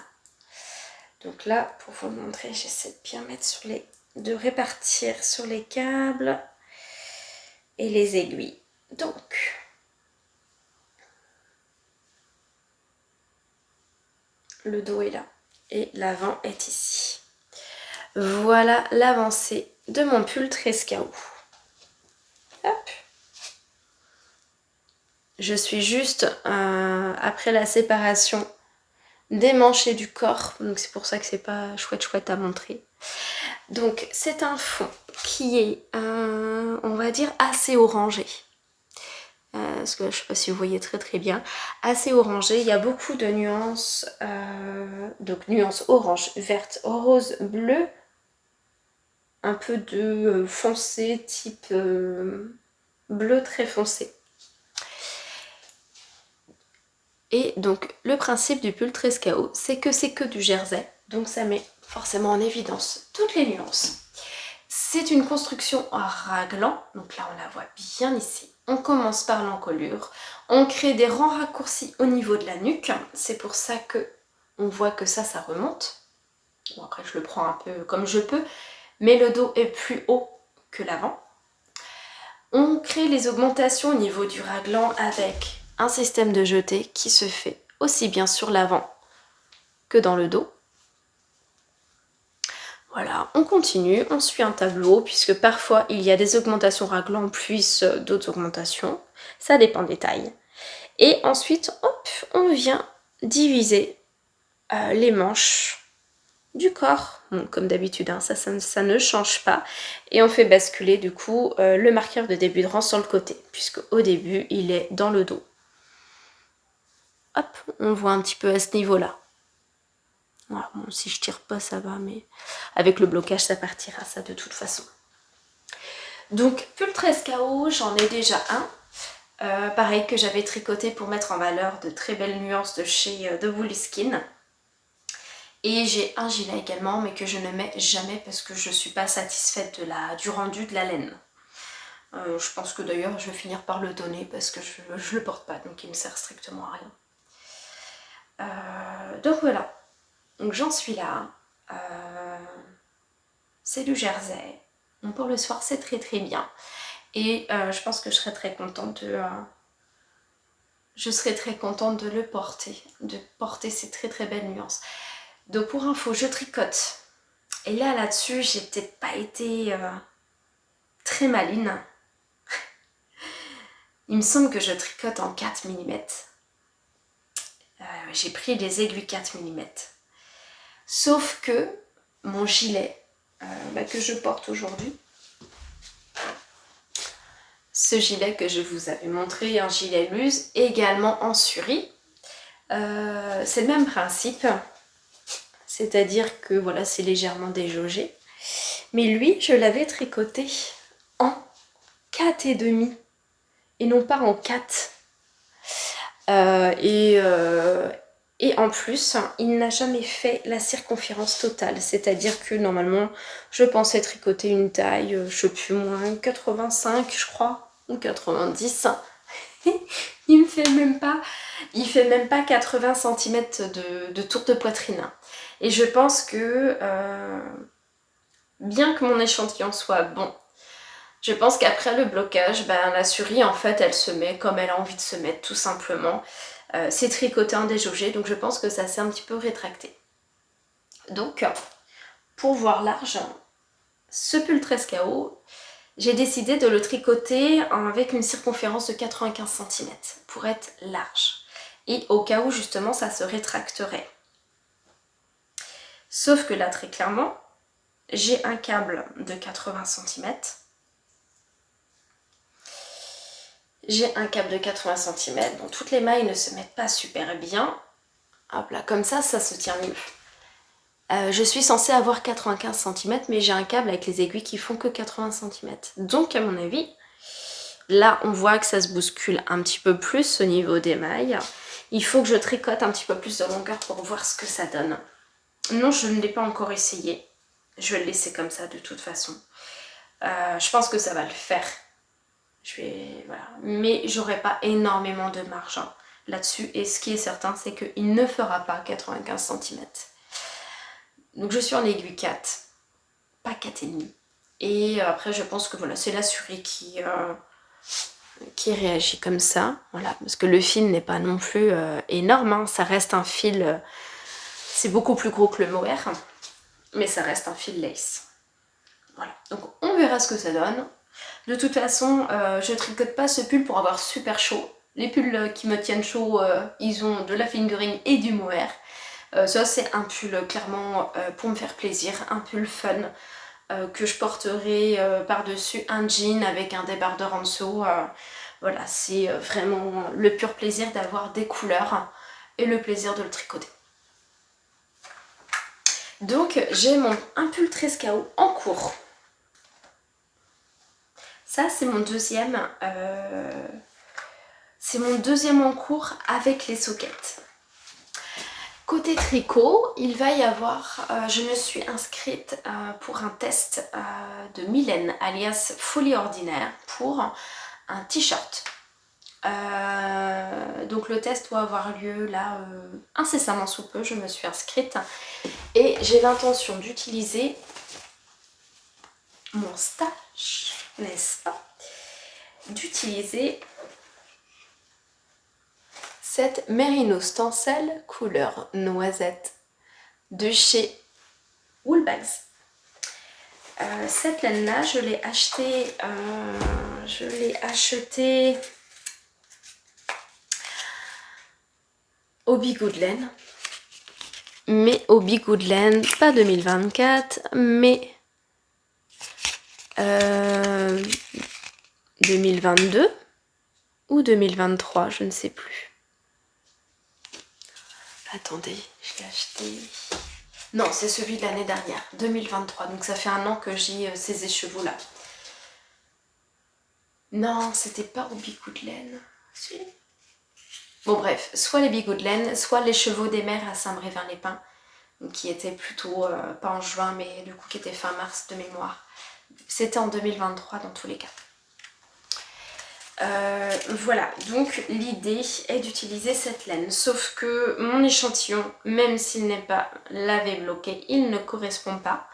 [SPEAKER 1] Donc là, pour vous le montrer, j'essaie de bien mettre sur les... de répartir sur les câbles et les aiguilles. Donc, le dos est là et l'avant est ici. Voilà l'avancée de mon pull 13KO. Hop. Je suis juste après la séparation des manches et du corps, donc c'est pour ça que c'est pas chouette à montrer. Donc c'est un fond qui est, on va dire, assez orangé. Parce que je sais pas si vous voyez très bien, assez orangé. Il y a beaucoup de nuances, donc nuances orange, verte, rose, bleu, un peu de foncé, type bleu très foncé. Et donc le principe du pull 13KO, c'est que du jersey, donc ça met forcément en évidence toutes les nuances. C'est une construction en raglan, donc là on la voit bien ici. On commence par l'encolure, on crée des rangs raccourcis au niveau de la nuque, c'est pour ça que on voit que ça remonte. Bon, après je le prends un peu comme je peux, mais le dos est plus haut que l'avant. On crée les augmentations au niveau du raglan avec un système de jeté qui se fait aussi bien sur l'avant que dans le dos. Voilà, on continue, on suit un tableau puisque parfois il y a des augmentations raglan plus d'autres augmentations, ça dépend des tailles. Et ensuite, hop, on vient diviser les manches du corps, bon, comme d'habitude, hein, ça ne change pas. Et on fait basculer du coup le marqueur de début de rang sur le côté, puisque au début il est dans le dos. Hop, on voit un petit peu à ce niveau-là. Voilà, bon, si je tire pas ça va, mais avec le blocage ça partira ça de toute façon. Donc pull 13KO, j'en ai déjà un. Pareil que j'avais tricoté pour mettre en valeur de très belles nuances de chez The Woolly Skin. Et j'ai un gilet également, mais que je ne mets jamais parce que je ne suis pas satisfaite du rendu de la laine. Je pense que d'ailleurs je vais finir par le donner parce que je le porte pas, donc il me sert strictement à rien. Donc voilà, donc j'en suis là. C'est du jersey. Donc pour le soir c'est très bien. Et je pense que je serais très contente de... le porter, de porter ces très belles nuances. Donc pour info, je tricote. Et là-dessus, j'ai peut-être pas été très maline. Il me semble que je tricote en 4 mm. J'ai pris des aiguilles 4 mm. Sauf que mon gilet que je porte aujourd'hui, ce gilet que je vous avais montré, un gilet luse, également en suri, c'est le même principe. C'est-à-dire que voilà, c'est légèrement déjaugé. Mais lui, je l'avais tricoté en 4,5 et non pas en 4. Et en plus, il n'a jamais fait la circonférence totale. C'est-à-dire que normalement, je pensais tricoter une taille, je sais plus, moins 85, je crois, ou 90. Il fait même pas 80 cm de tour de poitrine. Et je pense que, bien que mon échantillon soit bon, je pense qu'après le blocage, la suri, en fait, elle se met comme elle a envie de se mettre, tout simplement. C'est tricoté en déjaugé, donc je pense que ça s'est un petit peu rétracté. Donc, pour voir large, ce pull 13KO, j'ai décidé de le tricoter avec une circonférence de 95 cm pour être large. et au cas où justement ça se rétracterait. Sauf que là très clairement, j'ai un câble de 80 cm. J'ai un câble de 80 cm, donc toutes les mailles ne se mettent pas super bien. Hop là, comme ça se tient mieux. Je suis censée avoir 95 cm, mais j'ai un câble avec les aiguilles qui font que 80 cm. Donc à mon avis, là on voit que ça se bouscule un petit peu plus au niveau des mailles. Il faut que je tricote un petit peu plus de longueur pour voir ce que ça donne. Non, je ne l'ai pas encore essayé. Je vais le laisser comme ça de toute façon. Je pense que ça va le faire. Voilà. Mais j'aurai pas énormément de marge là-dessus. Et ce qui est certain, c'est qu'il ne fera pas 95 cm. Donc je suis en aiguille 4, pas 4,5. Et après je pense que voilà, c'est la souris qui réagit comme ça. Voilà, parce que le fil n'est pas non plus énorme, hein. Ça reste un fil, c'est beaucoup plus gros que le mohair, mais ça reste un fil lace. Voilà, donc on verra ce que ça donne. De toute façon, je tricote pas ce pull pour avoir super chaud. Les pulls qui me tiennent chaud, ils ont de la fingering et du mohair. Ça c'est un pull clairement pour me faire plaisir, un pull fun que je porterai par-dessus un jean avec un débardeur en dessous. Voilà, c'est vraiment le pur plaisir d'avoir des couleurs et le plaisir de le tricoter. Donc j'ai un pull 13 KO en cours. Ça c'est mon deuxième en cours avec les sockets. Côté tricot, il va y avoir, je me suis inscrite pour un test de Mylène alias Folie Ordinaire pour un t-shirt. Donc le test doit avoir lieu là incessamment sous peu, je me suis inscrite et j'ai l'intention d'utiliser mon stash, n'est-ce pas, d'utiliser cette Merino Stencel couleur noisette de chez Woolbags. Cette laine là, je l'ai achetée au Bigouden, mais au Bigouden, pas 2024, mais 2022 ou 2023, je ne sais plus. Attendez, je l'ai acheté... Non, c'est celui de l'année dernière, 2023. Donc ça fait un an que j'ai ces écheveaux-là. Non, c'était pas au Bigouden. Si. Bon bref, soit les Bigouden, soit les chevaux des mers à Saint-Brévin-les-Pins, qui étaient plutôt, pas en juin, mais du coup qui étaient fin mars de mémoire. C'était en 2023 dans tous les cas. Voilà, donc l'idée est d'utiliser cette laine, sauf que mon échantillon, même s'il n'est pas lavé bloqué, il ne correspond pas.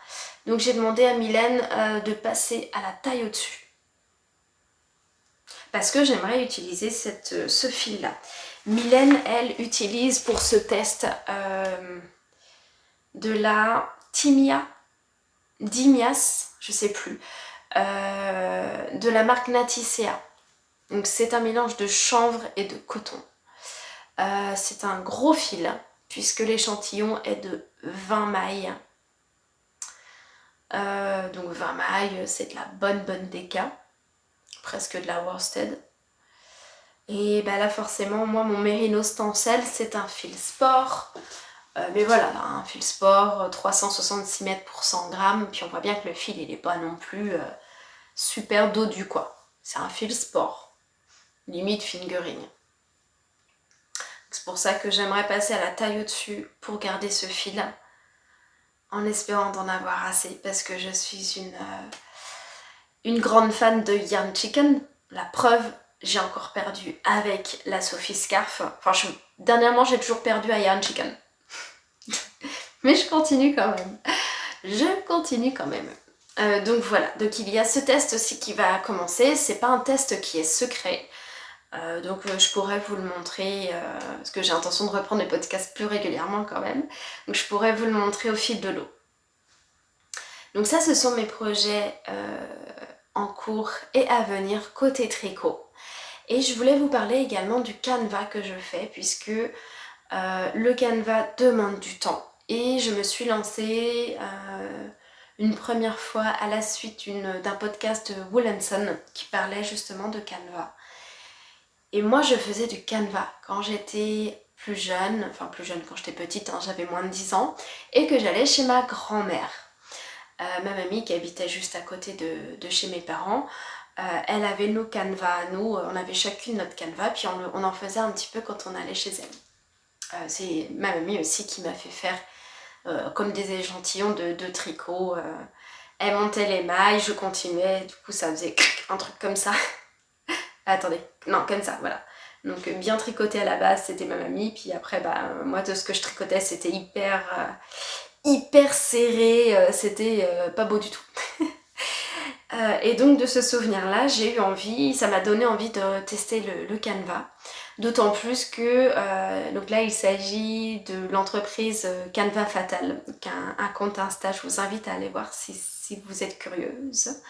[SPEAKER 1] Donc j'ai demandé à Mylène de passer à la taille au-dessus. Parce que j'aimerais utiliser ce fil-là. Mylène, elle, utilise pour ce test de la Dimias, je sais plus, de la marque Naticea. Donc c'est un mélange de chanvre et de coton. C'est un gros fil puisque l'échantillon est de 20 mailles. Donc 20 mailles, c'est de la bonne déca, presque de la worsted. Et bah là forcément, moi mon Merino Stencel c'est un fil sport. Mais voilà, un fil sport, 366 mètres pour 100 grammes. Puis on voit bien que le fil il est pas non plus super dodu quoi. C'est un fil sport. Limite fingering. C'est pour ça que j'aimerais passer à la taille au-dessus pour garder ce fil en espérant d'en avoir assez parce que je suis une grande fan de Yarn Chicken. La preuve, j'ai encore perdu avec la Sophie Scarf. Enfin, dernièrement, j'ai toujours perdu à Yarn Chicken. Mais je continue quand même. Donc voilà, donc il y a ce test aussi qui va commencer. C'est pas un test qui est secret. Donc je pourrais vous le montrer parce que j'ai l'intention de reprendre les podcasts plus régulièrement quand même, donc je pourrais vous le montrer au fil de l'eau. Donc ça ce sont mes projets en cours et à venir côté tricot. Et je voulais vous parler également du Canva que je fais, puisque le Canva demande du temps. Et je me suis lancée une première fois à la suite d'un podcast de Williamson qui parlait justement de Canva. Et moi je faisais du Canva quand j'étais plus jeune, enfin plus jeune quand j'étais petite, hein, j'avais moins de 10 ans, et que j'allais chez ma grand-mère. Ma mamie qui habitait juste à côté de chez mes parents, elle avait nos Canva, nous, on avait chacune notre Canva, puis on en faisait un petit peu quand on allait chez elle. C'est ma mamie aussi qui m'a fait faire comme des échantillons de tricot. Elle montait les mailles, je continuais, du coup ça faisait un truc comme ça. Attendez, non, comme ça, voilà. Donc bien tricoté à la base, c'était ma mamie, puis après, moi, de ce que je tricotais, c'était hyper serré, c'était pas beau du tout. Et donc de ce souvenir-là, j'ai eu envie, ça m'a donné envie de tester le Canva. D'autant plus que, donc là il s'agit de l'entreprise Canva Fatal, un compte Insta, je vous invite à aller voir si vous êtes curieuse,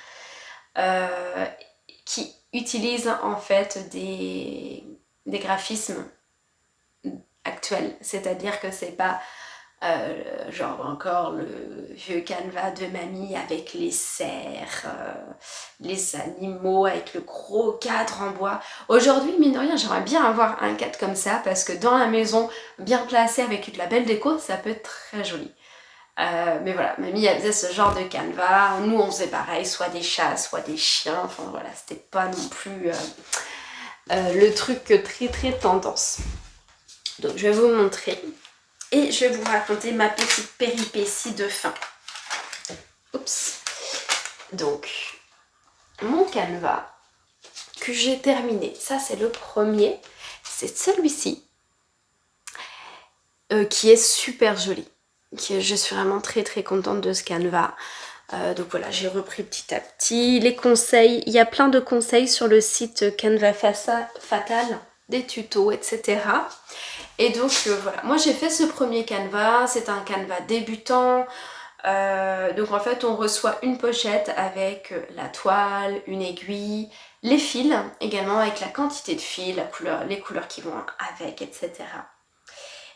[SPEAKER 1] qui utilise en fait des graphismes actuels, c'est-à-dire que c'est pas genre encore le vieux Canva de mamie avec les cerfs, les animaux, avec le gros cadre en bois. Aujourd'hui, mine de rien, j'aimerais bien avoir un cadre comme ça parce que dans la maison, bien placé avec de la belle déco, ça peut être très joli. Mais voilà, mamie elle faisait ce genre de Canva, nous on faisait pareil, soit des chats, soit des chiens, enfin voilà, c'était pas non plus le truc très tendance. Donc je vais vous montrer. Et je vais vous raconter ma petite péripétie de fin. Oups. Donc, mon Canva que j'ai terminé, ça c'est le premier, c'est celui-ci, qui est super joli. Je suis vraiment très contente de ce Canva. Donc voilà, j'ai repris petit à petit les conseils. Il y a plein de conseils sur le site Canva Fatal, des tutos, etc. Et donc voilà, moi j'ai fait ce premier Canva, c'est un Canva débutant. Donc en fait on reçoit une pochette avec la toile, une aiguille, les fils également avec la quantité de fils, les couleurs qui vont avec, etc.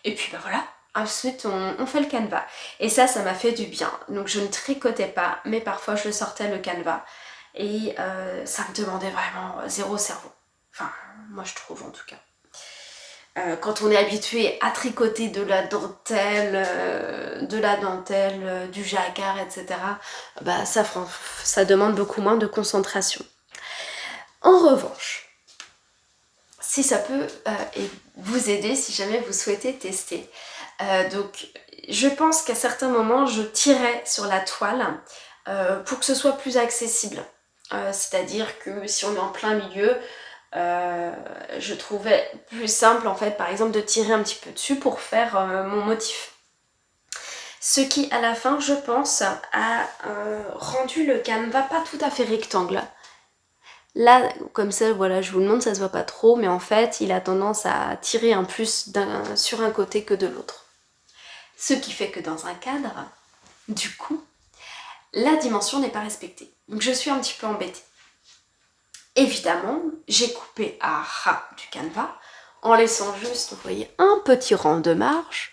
[SPEAKER 1] Et puis voilà, ensuite on fait le Canva. Et ça m'a fait du bien. Donc je ne tricotais pas, mais parfois je sortais le Canva. Et ça me demandait vraiment zéro cerveau. Enfin, moi je trouve en tout cas. Quand on est habitué à tricoter de la dentelle, du jacquard, etc., ça demande beaucoup moins de concentration. En revanche, si ça peut vous aider, si jamais vous souhaitez tester, donc je pense qu'à certains moments, je tirais sur la toile pour que ce soit plus accessible. C'est-à-dire que si on est en plein milieu, je trouvais plus simple en fait par exemple de tirer un petit peu dessus pour faire mon motif. Ce qui à la fin je pense a rendu le Canva pas tout à fait rectangle. Là comme ça voilà je vous le montre, ça se voit pas trop mais en fait il a tendance à tirer un plus sur un côté que de l'autre. Ce qui fait que dans un cadre, du coup, la dimension n'est pas respectée. Donc je suis un petit peu embêtée. Évidemment, j'ai coupé à ras du Canva en laissant juste, vous voyez, un petit rang de marge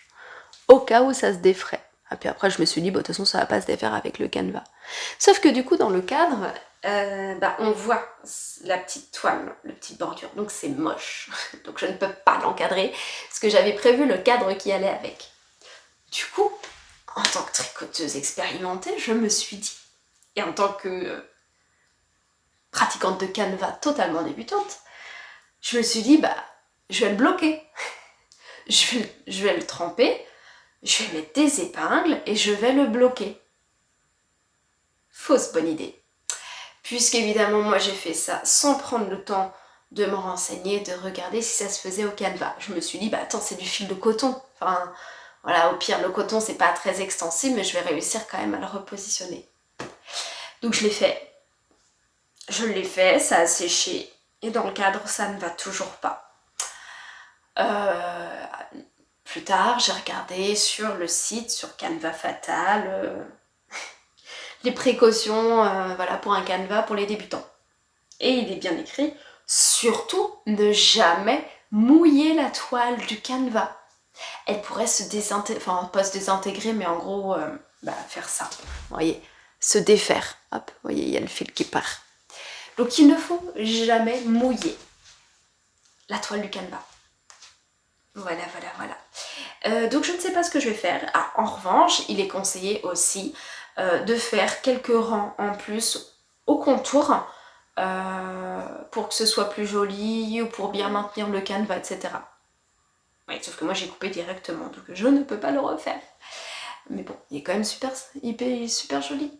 [SPEAKER 1] au cas où ça se défrait. Et puis après, je me suis dit, de toute façon, ça va pas se défaire avec le Canva. Sauf que du coup, dans le cadre, on voit la petite toile, la petite bordure, donc c'est moche. Donc je ne peux pas l'encadrer, parce que j'avais prévu le cadre qui allait avec. Du coup, en tant que tricoteuse expérimentée, je me suis dit, et en tant que pratiquante de Canva totalement débutante, je me suis dit, je vais le bloquer. Je vais le tremper, je vais mettre des épingles et je vais le bloquer. Fausse bonne idée. Puisqu'évidemment, moi j'ai fait ça sans prendre le temps de me renseigner, de regarder si ça se faisait au Canva. Je me suis dit, attends, c'est du fil de coton. Enfin, voilà, au pire, le coton, c'est pas très extensible, mais je vais réussir quand même à le repositionner. Donc je l'ai fait. Je l'ai fait, ça a séché. Et dans le cadre, ça ne va toujours pas. Plus tard, j'ai regardé sur le site, sur Canva Fatal, les précautions voilà, pour un Canva pour les débutants. Et il est bien écrit, Surtout, ne jamais mouiller la toile du canevas. Elle pourrait se désintégrer, enfin pas se désintégrer, mais en gros, faire ça. Vous voyez, se défaire. Hop, vous voyez, il y a le fil qui part. Donc il ne faut jamais mouiller la toile du canevas. Voilà. Donc je ne sais pas ce que je vais faire. Ah, en revanche, il est conseillé aussi de faire quelques rangs en plus au contour pour que ce soit plus joli ou pour bien maintenir le canevas, etc. Ouais, sauf que moi j'ai coupé directement, donc je ne peux pas le refaire. Mais bon, il est quand même super joli.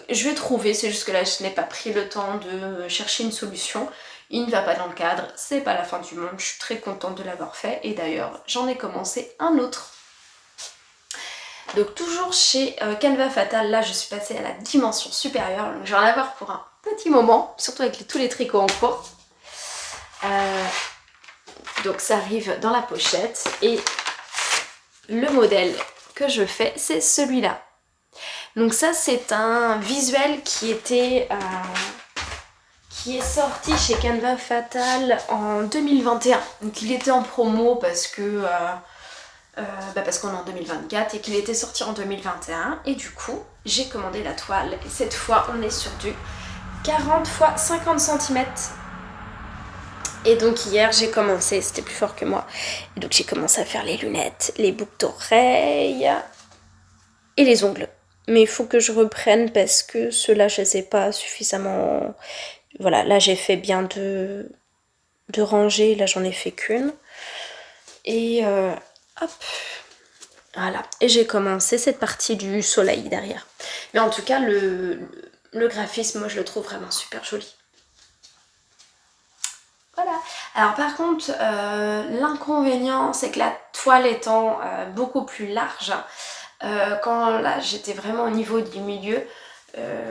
[SPEAKER 1] Je vais trouver, c'est juste que là je n'ai pas pris le temps de chercher une solution. Il ne va pas dans le cadre, c'est pas la fin du monde, je suis très contente de l'avoir fait. Et d'ailleurs, j'en ai commencé un autre. Donc toujours chez Canva Fatal, là je suis passée à la dimension supérieure. Donc je vais en avoir pour un petit moment, surtout avec tous les tricots en cours. Donc ça arrive dans la pochette et le modèle que je fais, c'est celui-là. Donc ça, c'est un visuel qui est sorti chez Canva Fatal en 2021. Donc il était en promo parce que parce qu'on est en 2024 et qu'il était sorti en 2021. Et du coup, j'ai commandé la toile. Et cette fois, on est sur du 40 x 50 cm. Et donc hier, j'ai commencé, c'était plus fort que moi. Et donc j'ai commencé à faire les lunettes, les boucles d'oreilles et les ongles. Mais il faut que je reprenne parce que ceux-là, je les ai pas suffisamment... Voilà, là j'ai fait bien de rangées, là j'en ai fait qu'une. Et hop, voilà. Et j'ai commencé cette partie du soleil derrière. Mais en tout cas, le graphisme, moi je le trouve vraiment super joli. Voilà. Alors par contre, l'inconvénient, c'est que la toile étant beaucoup plus large, quand là j'étais vraiment au niveau du milieu,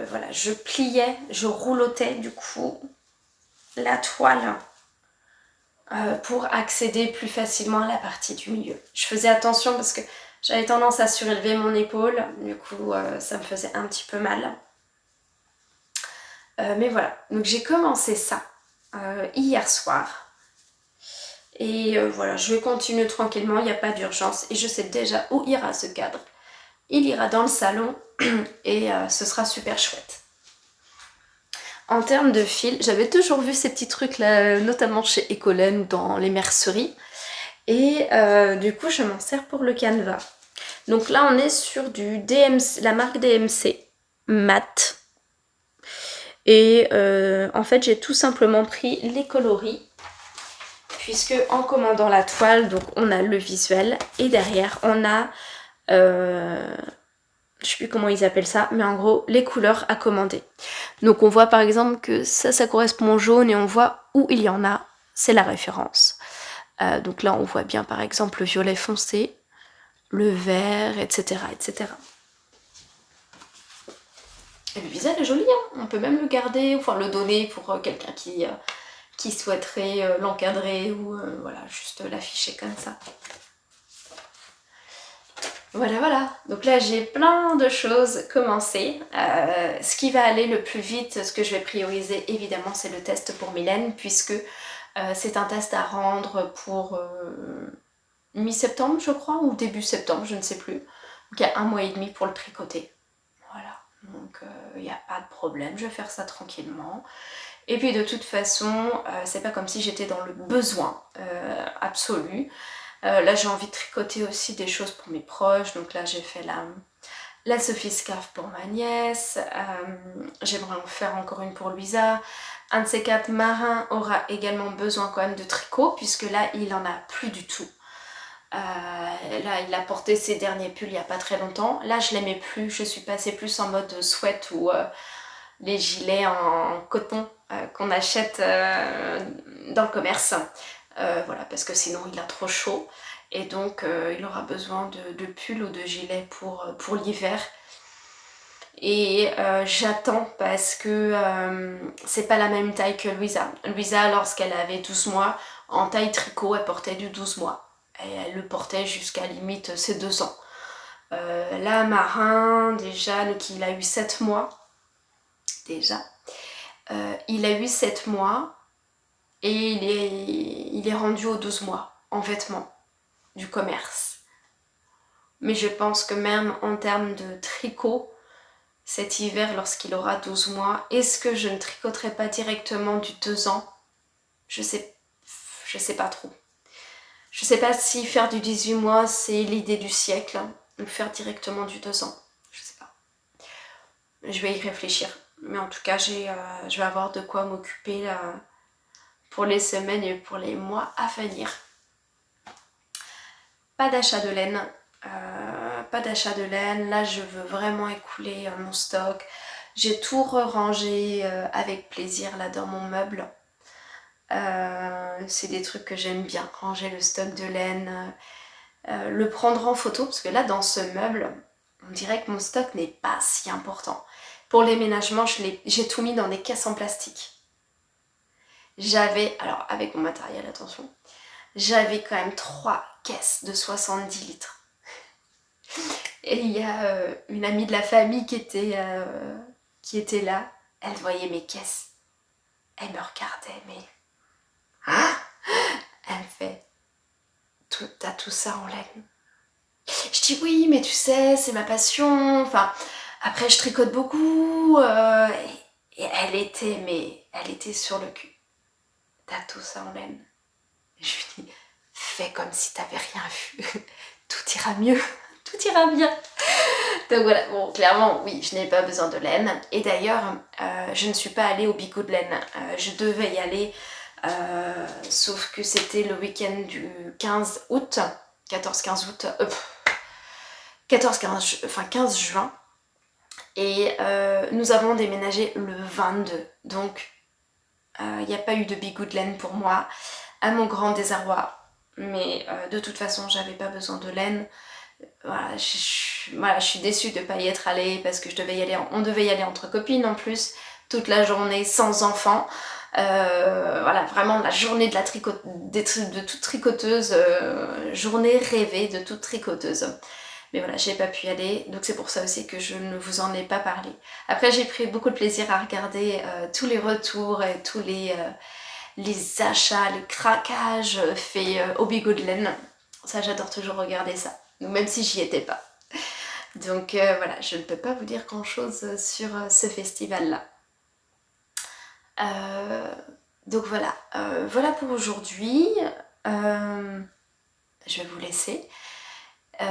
[SPEAKER 1] voilà, je pliais, je roulotais du coup la toile pour accéder plus facilement à la partie du milieu. Je faisais attention parce que j'avais tendance à surélever mon épaule, du coup ça me faisait un petit peu mal. Mais voilà, donc j'ai commencé ça hier soir. Et voilà, je vais continuer tranquillement, il n'y a pas d'urgence. Et je sais déjà où ira ce cadre. Il ira dans le salon et ce sera super chouette. En termes de fil, j'avais toujours vu ces petits trucs là, notamment chez Ecolène ou dans les merceries. Et du coup, je m'en sers pour le canevas. Donc là, on est sur du DMC, la marque DMC mat. Et en fait, j'ai tout simplement pris les coloris. Puisque en commandant la toile, donc on a le visuel. Et derrière, on a... je sais plus comment ils appellent ça, mais en gros, les couleurs à commander. Donc on voit par exemple que ça correspond au jaune et on voit où il y en a, c'est la référence. Donc là on voit bien par exemple le violet foncé, le vert, etc. etc. Et le visuel est joli, hein. On peut même le garder, enfin le donner pour quelqu'un qui souhaiterait l'encadrer ou voilà, juste l'afficher comme ça. Voilà, donc là j'ai plein de choses commencées. Ce qui va aller le plus vite, ce que je vais prioriser évidemment, c'est le test pour Mylène, puisque c'est un test à rendre pour mi-septembre je crois, ou début septembre, je ne sais plus. Donc il y a 1 mois et demi pour le tricoter. Voilà, donc il n'y a pas de problème, je vais faire ça tranquillement. Et puis de toute façon, c'est pas comme si j'étais dans le besoin absolu. Là j'ai envie de tricoter aussi des choses pour mes proches, donc là j'ai fait la Sophie Scarf pour ma nièce, j'aimerais en faire encore une pour Louisa. Un de ces 4 marins aura également besoin quand même de tricot, puisque là il en a plus du tout. Là il a porté ses derniers pulls il n'y a pas très longtemps, là je l'aimais plus, je suis passée plus en mode sweat ou les gilets en coton qu'on achète dans le commerce. Voilà, parce que sinon il a trop chaud et donc il aura besoin de pulls ou de gilets pour l'hiver. Et j'attends parce que c'est pas la même taille que Louisa. Louisa, lorsqu'elle avait 12 mois, en taille tricot, elle portait du 12 mois. Et elle le portait jusqu'à limite ses 2 ans. Là, Marin, déjà, donc il a eu 7 mois. Déjà. Il a eu 7 mois. et il est rendu aux 12 mois en vêtements du commerce. Mais je pense que même en termes de tricot, cet hiver, lorsqu'il aura 12 mois, est-ce que je ne tricoterai pas directement du 2 ans? Je sais pas trop. Je sais pas si faire du 18 mois, c'est l'idée du siècle, ou faire directement du 2 ans. Je sais pas. Je vais y réfléchir. Mais en tout cas, je vais avoir de quoi m'occuper pour les semaines et pour les mois à venir. Pas d'achat de laine. Pas d'achat de laine. Là, je veux vraiment écouler mon stock. J'ai tout rangé avec plaisir là dans mon meuble. C'est des trucs que j'aime bien. Ranger le stock de laine. Le prendre en photo. Parce que là, dans ce meuble, on dirait que mon stock n'est pas si important. Pour les ménagements, j'ai tout mis dans des caisses en plastique. J'avais, alors avec mon matériel, attention, j'avais quand même 3 caisses de 70 litres. Et il y a une amie de la famille qui était là. Elle voyait mes caisses. Elle me regardait, mais... Ah, elle me fait, t'as tout ça en laine? Je dis oui, mais tu sais, c'est ma passion. Enfin, après je tricote beaucoup. Et elle était sur le cul. T'as tout ça en laine? Je lui dis, fais comme si t'avais rien vu. Tout ira mieux. Tout ira bien. Donc voilà, bon, clairement, oui, je n'ai pas besoin de laine. Et d'ailleurs, je ne suis pas allée au Bigot de laine. Je devais y aller, sauf que c'était le week-end du 15 août, 14-15 août, 15 juin. Et nous avons déménagé le 22. Donc, il n'y a pas eu de Bigot de laine pour moi, à mon grand désarroi. Mais de toute façon, j'avais pas besoin de laine. Voilà, je suis déçue de ne pas y être allée parce que on devait y aller entre copines en plus, toute la journée sans enfants. Voilà, vraiment la journée de toute tricoteuse, journée rêvée de toute tricoteuse. Mais voilà, j'ai pas pu y aller, donc c'est pour ça aussi que je ne vous en ai pas parlé. Après, j'ai pris beaucoup de plaisir à regarder tous les retours et tous les achats, le craquage fait au Bigot de laine. Ça, j'adore toujours regarder ça. Même si j'y étais pas. Donc voilà, je ne peux pas vous dire grand chose sur ce festival là. Donc voilà, voilà pour aujourd'hui. Je vais vous laisser.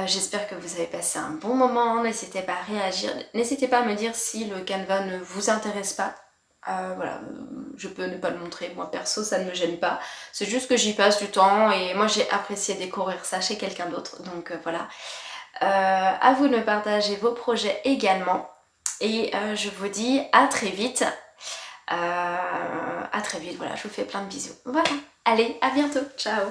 [SPEAKER 1] J'espère que vous avez passé un bon moment. N'hésitez pas à réagir. N'hésitez pas à me dire si le canevas ne vous intéresse pas. Voilà, je peux ne pas le montrer, moi perso ça ne me gêne pas, c'est juste que j'y passe du temps et moi j'ai apprécié découvrir ça chez quelqu'un d'autre, donc voilà. À vous de me partager vos projets également et je vous dis à très vite, voilà, je vous fais plein de bisous, voilà, allez, à bientôt, ciao.